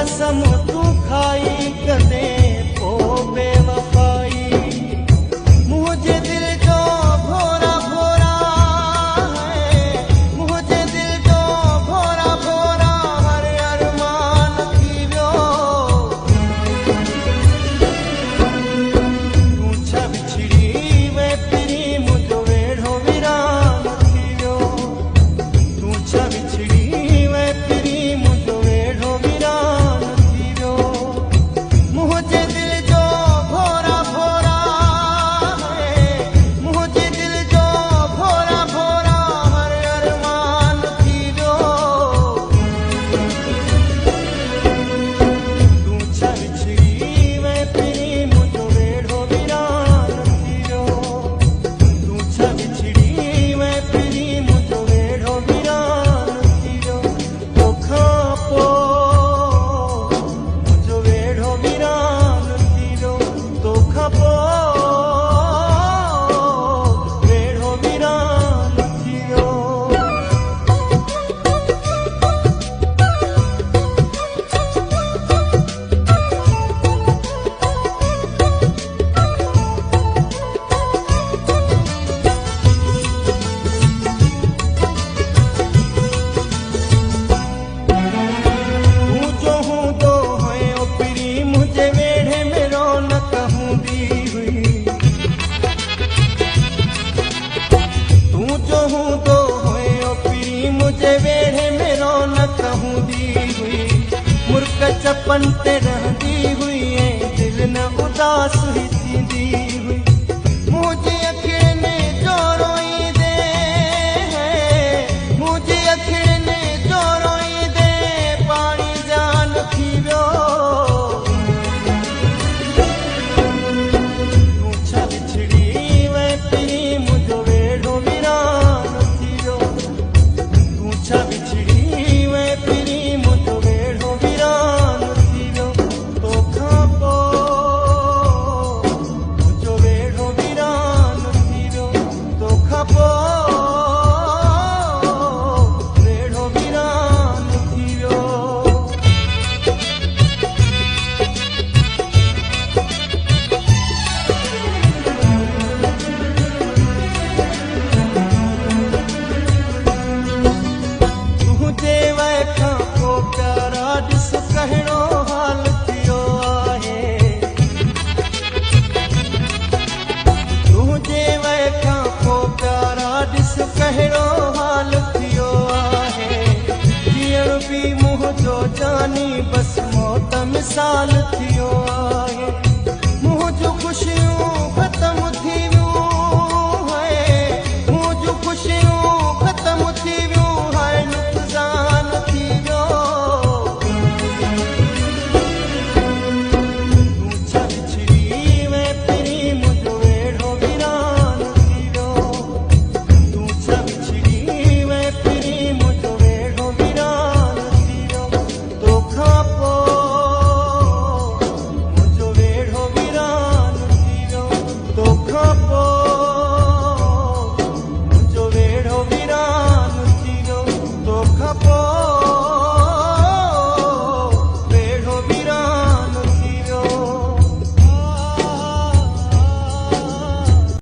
कसम तू खाई कदे ओ बेवफाई। मुझे दिल जो भोरा भोरा है, मुझे दिल जो भोरा भोरा हर अरमान थी वियो। तू छा बिछड़ी वे पिरी मुझो वेढ़ो वीरान थी वियो। तू छा बिछड़ी वे पिरी मुझो वेढ़ो वीरान थी वियो। मुझे दिल जो भोरा भोरा है, मुझे दिल जो भोरा भोरा हर अरमान थी वियो। तू छा बिछड़ी वे पिरी मुझो वेढ़ो वीरान थी वियो। तू छा बिछड़ी वे पिरी मुझो वेढ़ो वीरान थी वियो। तोखां पोइ मुझो वेढ़ो वीरान थी वियो। तोखां पोइ वेढ़ो वीरान थी वियो। तू जो हूंदो है ओ पिरी मुझे वेढ़े में रौनक हूंदी हुई। तू जो हूंदो है ओ पिरी मुझे वेढ़े में रौनक हूंदी हुई। मुर्क चपन ते रहंदी हुई ऐं दिल न उदास ही थींदी हुई। मुझे अखियुनि जो रोईंदे है, मुझे अखियुनि जो रोईंदे पाणी जान थी वियो। तू छा बिछड़ी वे पिरी मुझो वेढ़ो वीरान थी वियो। तू छा बिछड़ी वे पिरी मुझो वेढ़ो वीरान थी वियो। तोखां पोइ मुझो वेढ़ो वीरान थी वियो। तोखां पोइ वेढ़ो वीरान थी वियो। तुंहिंजे वैखां पोइ प्यारा ॾिस कहिड़ो हाल थियो आहे। तुंहिंजे वैखां पोइ प्यारा ॾिस कहिड़ो हाल थियो आहे। जीअण बि मुंहिंजो जानी बस मौत मिसाल थियो